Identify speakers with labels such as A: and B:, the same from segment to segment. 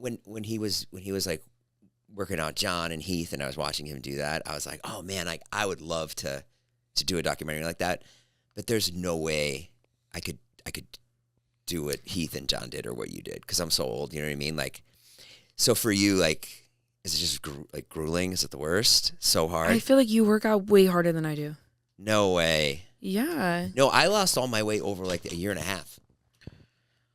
A: when he was like working out John and Heath, and I was watching him do that, I was like, oh man, like I would love to do a documentary like that, but there's no way I could do what Heath and John did or what you did because I'm so old. You know what I mean? Like, so for you, like, is it just like grueling? Is it the worst? So hard?
B: I feel like you work out way harder than I do.
A: No way.
B: Yeah.
A: No, I lost all my weight over like a year and a half.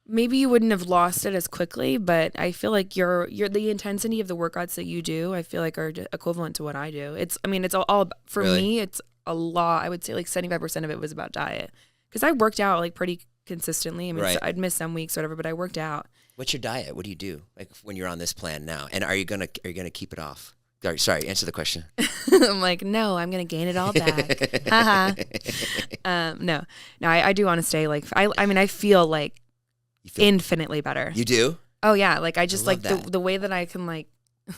B: Maybe you wouldn't have lost it as quickly, but I feel like you're the intensity of the workouts that you do, I feel like are equivalent to what I do. It's all for
A: Really?
B: me, it's a lot. I would say like 75% of it was about diet. Because I worked out like pretty consistently. I mean,
A: Right.
B: so I'd miss some weeks or whatever, but I worked out.
A: What's your diet? What do you do? Like when you're on this plan now? And are you gonna keep it off? Sorry, answer the question.
B: I'm like, no, I'm gonna gain it all back. Haha. No, I do want to stay like I mean I feel like infinitely better.
A: You do?
B: Oh yeah, like I just
A: I love
B: like
A: that.
B: the way that I can like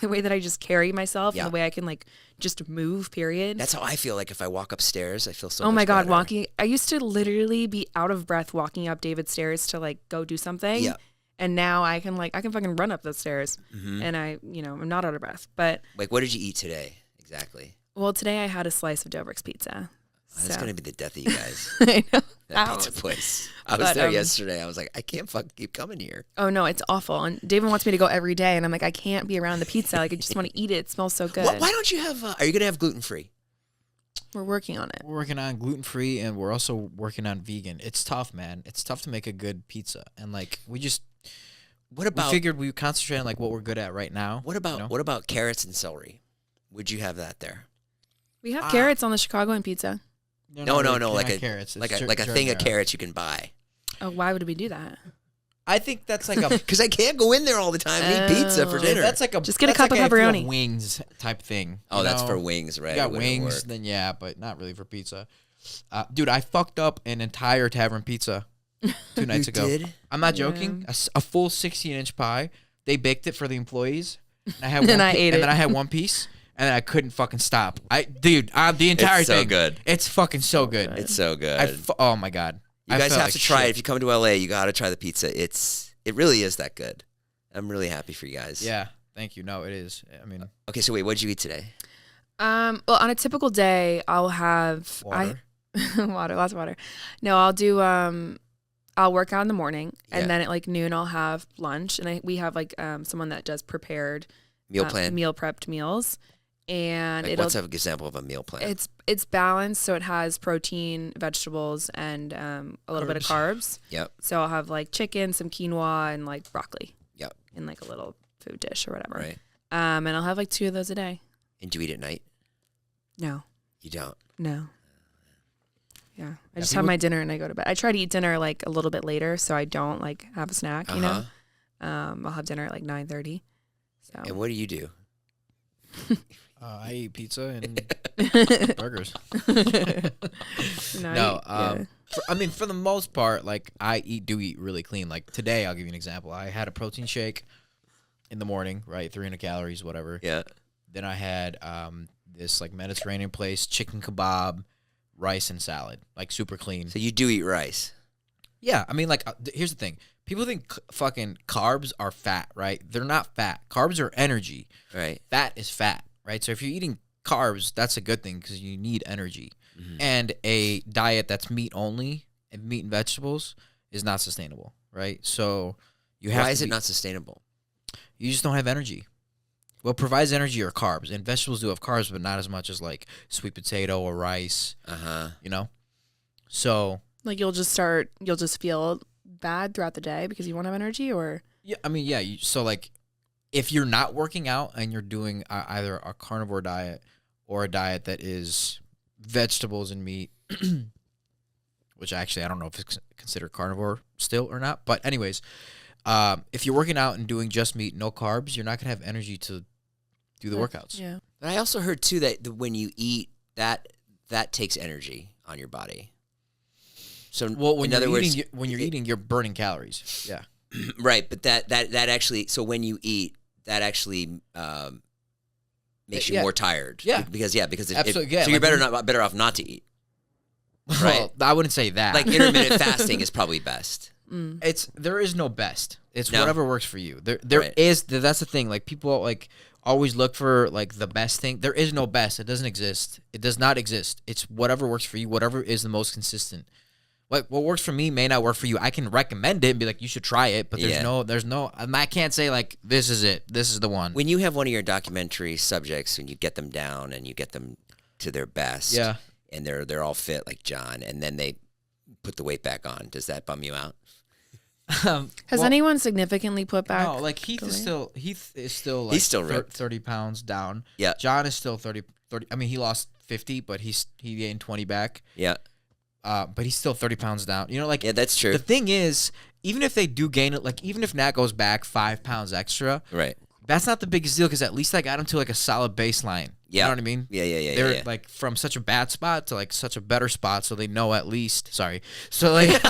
B: the way that I just carry myself
A: Yeah.
B: and the way I can like just move. Period.
A: That's how I feel. Like if I walk upstairs, I feel so.
B: Oh my
A: much
B: God,
A: better.
B: walking. I used to literally be out of breath walking up David's stairs to like go do something.
A: Yeah.
B: And now I can fucking run up those stairs,
A: Mhm.
B: and I'm not out of breath. But
A: Like, what did you eat today exactly?
B: well, today I had a slice of Dobrik's pizza.
A: Oh, that's
B: So.
A: gonna be the death of you guys.
B: I know.
A: That
B: Ow.
A: pizza place. I was
B: But,
A: there yesterday. I was like, I can't fucking keep coming here.
B: Oh no, it's awful. And David wants me to go every day, and I'm like, I can't be around the pizza. Like I just want to eat it. It smells so good.
A: Why don't you have? Are you gonna have gluten free?
B: We're working on it.
C: We're working on gluten-free, and we're also working on vegan. It's tough, man. It's tough to make a good pizza. And, like, we figured we would concentrate on, like, what we're good at right now.
A: What about
C: you know?
A: what about carrots and celery? Would you have that there?
B: We have carrots on the Chicagoan pizza.
A: No, like a
C: carrots.
A: like
C: It's
A: a like a thing of carrots you can buy.
B: Oh, why would we do that?
C: I think that's like a
A: Because I can't go in there all the time and eat pizza for
B: Oh.
A: dinner.
C: That's like a
B: Just get a
C: that's
B: cup
C: like
B: of
C: if you have
B: pepperoni.
C: wings type thing.
A: oh,
C: you
A: that's
C: know?
A: for wings, right?
C: You got
A: It wouldn't
C: wings,
A: work.
C: then yeah, but not really for pizza. Dude, I fucked up an entire tavern pizza 2 nights
A: You
C: ago.
A: did?
C: I'm not joking. A full 16-inch pie. They baked it for the employees. And I had
B: And I ate
C: and
B: it.
C: then I had one piece, and then I couldn't fucking stop. The entire
A: It's so
C: thing.
A: good.
C: It's fucking so good.
A: It's so good.
C: Oh my god.
A: You
C: I
A: guys
C: felt
A: have
C: like
A: to try it.
C: shit.
A: If you come to LA, you got to try the pizza. It really is that good. I'm really happy for you guys.
C: Yeah, thank you. No, it is. I mean,
A: Okay, so wait, what did you eat today?
B: Well, on a typical day, I'll have
C: water.
B: water, lots of water. No, I'll do I'll work out in the morning,
A: Yeah.
B: and then at like noon I'll have lunch, and we have like someone that does prepared
A: Meal plan.
B: meal prepped meals, and
A: Like,
B: it'll
A: what's an example of a meal plan?
B: it's balanced, so it has protein, vegetables, and a little bit of carbs.
A: Yep.
B: So I'll have like chicken, some quinoa, and like broccoli.
A: Yep.
B: In like a little food dish or whatever.
A: Right.
B: And I'll have like 2 of those a day.
A: And do you eat at night?
B: No.
A: You don't.
B: No. Yeah. I just
C: people-
B: have my dinner and I go to bed. I try to eat dinner like a little bit later so I don't like have a snack, you know? I'll have dinner at like 9:30. So
A: And what do you do?
C: I eat pizza and burgers.
B: No,
C: No,
B: yeah.
C: I mean, for the most part, like I do eat really clean. Like today, I'll give you an example. I had a protein shake in the morning, right? 300 calories, whatever.
A: Yeah.
C: Then I had this like Mediterranean place, chicken kebab, rice and salad, like super clean.
A: So you do eat rice.
C: Yeah, I mean, like here's the thing: people think fucking carbs are fat, right? They're not fat. Carbs are energy.
A: Right.
C: Fat is fat, right? So if you're eating carbs, that's a good thing because you need energy. And a diet that's meat only and meat and vegetables is not sustainable, right? So you have
A: Why
C: to
A: is it
C: be-
A: not sustainable?
C: You just don't have energy. What provides energy are carbs, and vegetables do have carbs, but not as much as like sweet potato or rice. You know. So
B: Like you'll just feel bad throughout the day because you won't have energy, or
C: yeah, I mean, yeah. So like, if you're not working out and you're doing either a carnivore diet or a diet that is vegetables and meat, which actually I don't know if it's considered carnivore still or not. But anyways, if you're working out and doing just meat, no carbs, you're not gonna have energy to do the workouts.
B: Yeah.
A: But I also heard too that when you eat, that takes energy on your body. So
C: Well, when
A: in
C: you're
A: other words,
C: eating, you're burning calories. Yeah.
A: right? But that actually, so when you eat, that actually makes you
C: Yeah.
A: more tired.
C: Yeah.
A: because
C: Absolutely, yeah,
A: so you're
C: like
A: better off not to eat.
C: Well, I wouldn't say that.
A: Like intermittent fasting is probably best.
C: there is no best. It's
A: No.
C: whatever works for you. There
A: Right.
C: is. That's the thing. Like people like always look for like the best thing. There is no best. It doesn't exist. It does not exist. It's whatever works for you. Whatever is the most consistent. Like what works for me may not work for you. I can recommend it and be like, you should try it. But there's no. I can't say like this is it. This is the one.
A: When you have one of your documentary subjects, when you get them down and you get them to their best, and they're all fit like John, and then they put the weight back on, does that bum you out?
B: Has anyone significantly put back?
C: No, like Heath is still like
A: he's still ripped.
C: 30 pounds down.
A: Yeah.
C: John is still 30. I mean, he lost 50, but he gained 20 back.
A: Yeah.
C: But he's still 30 pounds down. You know, like
A: that's true.
C: The thing is, even if they do gain it, like even if Nat goes back 5 pounds extra,
A: right?
C: That's not the biggest deal because at least I got him to like a solid baseline.
A: Yeah.
C: You know what I mean?
A: Yeah.
C: They're like from such a bad spot to like such a better spot, so they know at least. Sorry. So like
A: 5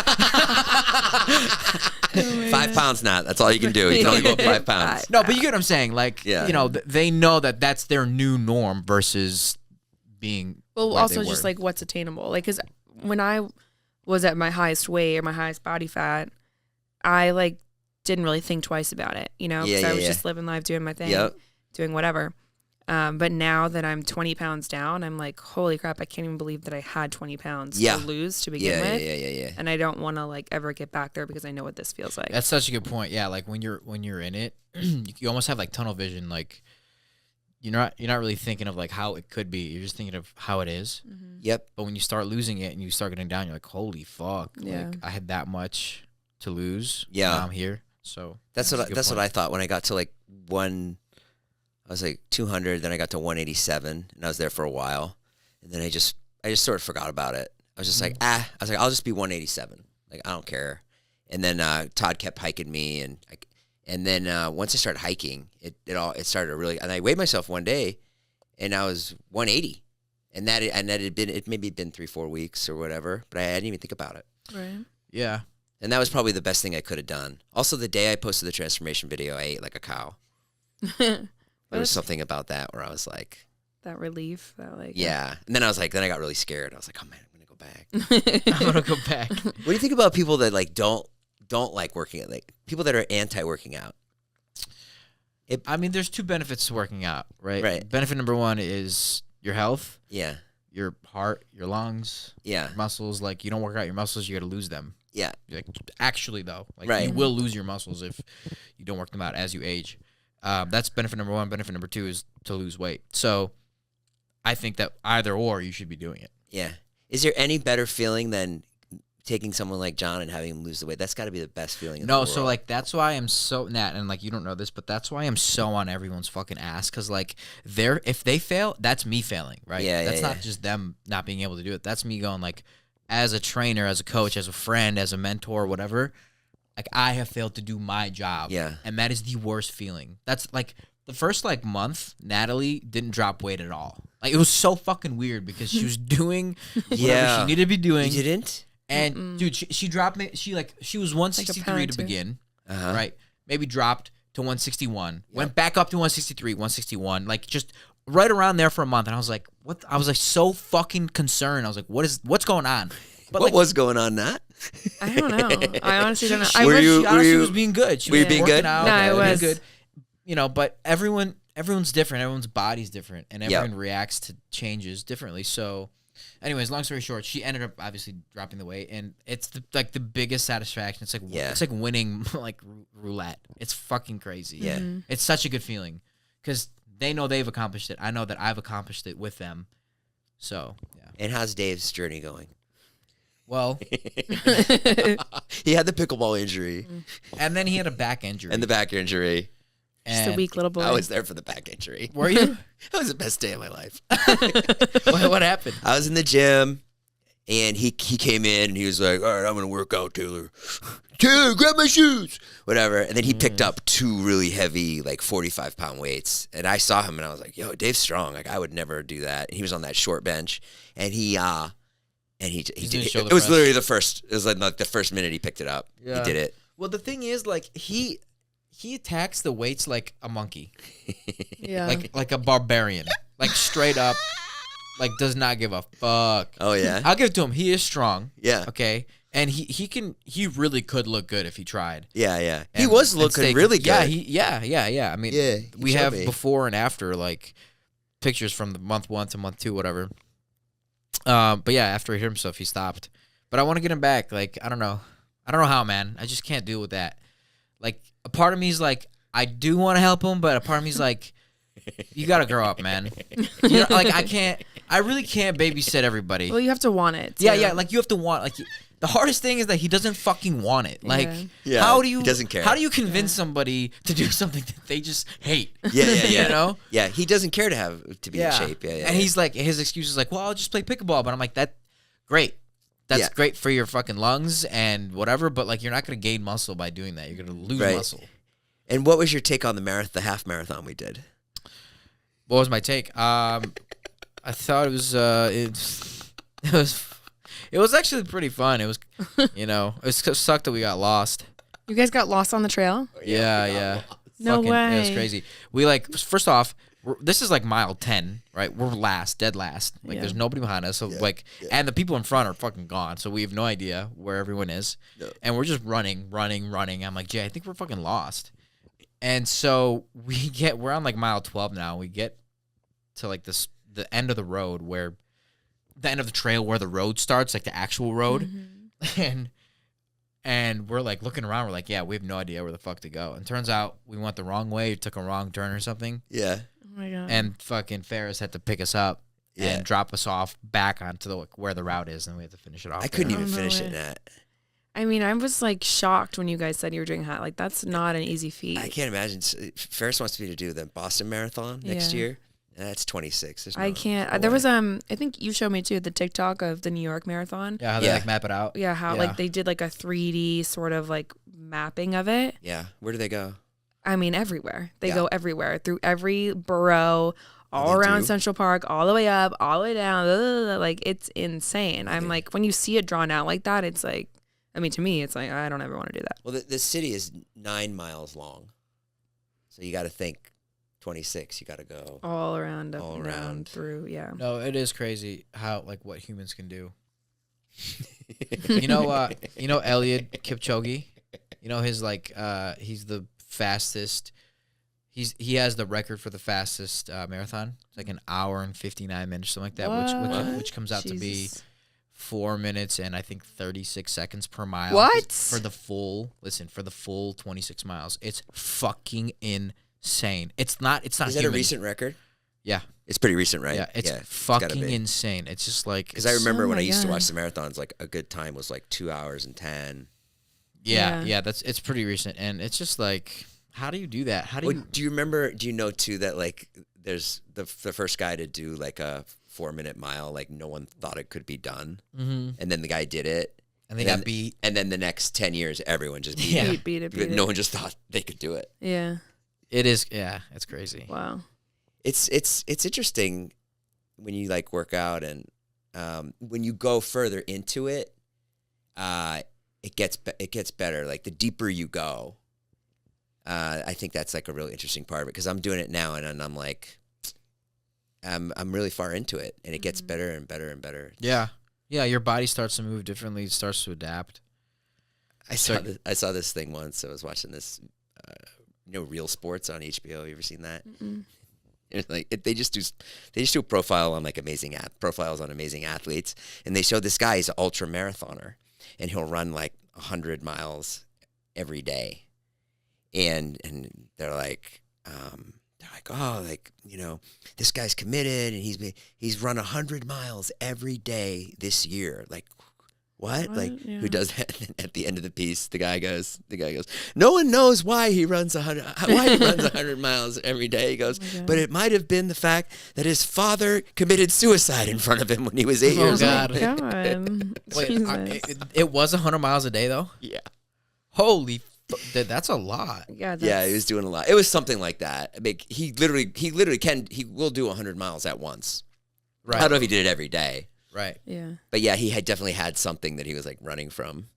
A: pounds, not. That's all you can do. You can only go up 5 pounds.
C: No, but you get what I'm saying. Like, you know, they know that that's their new norm versus being.
B: Well, also just like what's attainable. Like, because when I was at my highest weight or my highest body fat, I like didn't really think twice about it, you know, because I was just living life, doing my thing, doing whatever. But now that I'm 20 pounds down, I'm like, holy crap, I can't even believe that I had 20 pounds to lose to begin with.
A: Yeah.
B: And I don't want to like ever get back there because I know what this feels like.
C: That's such a good point. Yeah, like when you're in it, you almost have like tunnel vision. Like you're not really thinking of like how it could be. You're just thinking of how it is.
B: Mm-hmm.
A: Yep.
C: But when you start losing it and you start getting down, you're like, holy fuck!
B: Yeah.
C: Like I had that much to lose.
A: Yeah.
C: Now I'm here. So
A: that's what I thought when I got to like I was like 200, then I got to 187, and I was there for a while, and then I just sort of forgot about it. I was just like, I was like, I'll just be 187, like I don't care. And then Todd kept hiking me, and then once I started hiking, it started to really. And I weighed myself one day, and I was 180, and that had been it maybe been 3-4 weeks or whatever, but I didn't even think about it.
B: Right.
C: Yeah.
A: And that was probably the best thing I could have done. Also, the day I posted the transformation video, I ate like a cow. There was something about that where I was like...
B: That relief. That like...
A: Yeah. And then I got really scared. I was like, oh, man, I'm going to go back.
C: I'm going to go back.
A: What do you think about people that like don't like working out? Like people that are anti-working out?
C: I mean, there's 2 benefits to working out, right?
A: Right.
C: Benefit number 1 is your health.
A: Yeah.
C: Your heart, your lungs.
A: Yeah.
C: Your muscles. Like, you don't work out your muscles, you got to lose them.
A: Yeah.
C: Like, actually, though. Like,
A: right.
C: You will lose your muscles if you don't work them out as you age. That's benefit number 1. Benefit number 2 is to lose weight. So I think that either or you should be doing it.
A: Yeah. Is there any better feeling than taking someone like John and having him lose the weight? That's got to be the best feeling in the world.
C: So like that's why I'm so Nat, and like you don't know this, but that's why I'm so on everyone's fucking ass, because like if they fail, that's me failing, right?
A: Yeah.
C: That's not just them not being able to do it. That's me going like, as a trainer, as a coach, as a friend, as a mentor, whatever. Like I have failed to do my job.
A: Yeah.
C: And that is the worst feeling. That's like the first like month, Natalie didn't drop weight at all. Like it was so fucking weird because she was doing whatever she needed to be doing.
A: You didn't?
C: And dude, she dropped me. She was 163 to begin, right? Maybe dropped to 161, went back up to 163, 161, like just right around there for a month. And I was like, what? I was like so fucking concerned. I was like, what's going on? But
A: what was going on, Nat?
B: I don't know. I honestly don't know.
C: She honestly was being good. She was
A: being good?
C: out.
B: No, I was
C: good. You know, but everyone's different. Everyone's body's different, and everyone reacts to changes differently. So, anyways, long story short, she ended up obviously dropping the weight, and it's like the biggest satisfaction. It's like it's like winning like roulette. It's fucking crazy.
A: Yeah,
C: it's such a good feeling because they know they've accomplished it. I know that I've accomplished it with them. So, yeah.
A: And how's Dave's journey going?
C: Well,
A: he had the pickleball injury,
C: and then he had a back injury,
A: and the back injury.
B: Just a weak little boy.
A: I was there for the back injury.
C: Were you?
A: That was the best day of my life.
C: What happened?
A: I was in the gym, and he came in, and he was like, all right, I'm going to work out, Taylor. Taylor, grab my shoes. Whatever. And then he picked up 2 really heavy, like 45-pound weights. And I saw him, and I was like, yo, Dave's strong. Like, I would never do that. And he was on that short bench, and he did. It was literally the first. It was like the first minute he picked it up.
C: Yeah.
A: He did it.
C: Well, the thing is, like he attacks the weights like a monkey.
B: Yeah.
C: Like a barbarian. Like straight up. Like does not give a fuck.
A: Oh yeah.
C: I'll give it to him. He is strong.
A: Yeah.
C: Okay. And he really could look good if he tried.
A: Yeah. He was looking really good.
C: Yeah. I mean, we have before and after, like, pictures from the month 1 to month 2, whatever. But yeah, after he hit himself, he stopped. But I want to get him back. Like, I don't know how, man. I just can't deal with that. Like, a part of me is like, I do want to help him, but a part of me is like, you got to grow up, man. You know, like, I really can't babysit everybody.
B: Well, you have to want it.
C: Yeah. Like, you have to want, like, the hardest thing is that he doesn't fucking want it. Like, how do you?
A: He doesn't care.
C: How do you convince somebody to do something that they just hate?
A: Yeah.
C: You know?
A: Yeah, he doesn't care to be in shape. Yeah.
C: And he's like, his excuse is like, well, I'll just play pickleball. But I'm like, great. That's great for your fucking lungs and whatever. But like, you're not going to gain muscle by doing that. You're going to lose muscle. And
A: what was your take on the half marathon we did?
C: What was my take? I thought it was actually pretty fun. It was, it sucked that we got lost.
B: You guys got lost on the trail?
C: Yeah.
B: No way.
C: It was crazy. We first off, this is like mile 10, right? We're dead last. Like there's nobody behind us. So and the people in front are fucking gone. So we have no idea where everyone is. No. And we're just running. I'm like, Jay, I think we're fucking lost. And so we're on like mile 12 now. We get to like the end of the road the end of the trail where the road starts, like the actual road. Mm-hmm. And we're like looking around. We're like, yeah, we have no idea where the fuck to go. And turns out we went the wrong way, took a wrong turn or something.
A: Yeah.
B: Oh my God.
C: And fucking Ferris had to pick us up and drop us off back onto where the route is, and we had to finish it off.
A: I couldn't even finish it, Nat.
B: I mean, I was like shocked when you guys said you were doing hot. Like, that's not an easy feat.
A: I can't imagine. Ferris wants me to do the Boston Marathon next year. That's 26.
B: I can't. There was I think you showed me too the TikTok of the New York Marathon.
C: Yeah, how they like map it out.
B: Yeah, how like they did like a 3D sort of like mapping of it.
A: Yeah, where do they go?
B: I mean, everywhere. They go everywhere through every borough, all around Central Park, all the way up, all the way down. Like it's insane. Okay. I'm like, when you see it drawn out like that, it's like, I mean, to me, it's like I don't ever want to do that.
A: Well, the city is 9 miles long, so you got to think. 26, you got to go
B: all around, up and down, through. Yeah.
C: No, it is crazy how what humans can do. You know Elliot Kipchoge. You know his he's the fastest. He has the record for the fastest marathon. It's like an hour and 59 minutes, something like that, which comes out to be 4 minutes and I think 36 seconds per mile.
B: What?
C: For the full 26 miles. It's fucking insane. It's not. Is
A: that a recent record?
C: Yeah,
A: it's pretty recent, right?
C: Yeah, it's fucking insane. It's just like
A: because I remember when I used to watch the marathons, like a good time was like 2 hours and 10.
C: Yeah, it's pretty recent, and it's just like, how do you do that? How do you?
A: Do you remember? Do you know too that like there's the first guy to do like a 4-minute mile, like no one thought it could be done, and then the guy did it.
C: And they got beat.
A: And then the next 10 years, everyone just beat it. No one just thought they could do it.
B: Yeah.
C: It is, it's crazy.
B: Wow, it's
A: interesting when you like work out and when you go further into it, it gets better. Like the deeper you go, I think that's like a really interesting part of it because I'm doing it now and I'm like, I'm really far into it and it gets better and better and better.
C: Yeah, your body starts to move differently. It starts to adapt.
A: I saw this thing once. I was watching this. Real Sports on HBO. You ever seen that? It's like they just do a profile on like profiles on amazing athletes, and they show this guy. He's an ultra marathoner, and he'll run like 100 miles every day, and they're like, oh, like this guy's committed, and he's run 100 miles every day this year, like. What? Like, who does that? At the end of the piece, the guy goes, no one knows why he runs 100 miles every day. He goes, but it might have been the fact that his father committed suicide in front of him when he was 8 years old.
C: Wait, it was 100 miles a day, though?
A: Yeah.
C: Holy that's a lot.
A: Yeah, he was doing a lot. It was something like that. I mean, he will do 100 miles at once. Right. I don't know if he did it every day.
C: Right.
B: Yeah.
A: But yeah, he had definitely had something that he was like running from.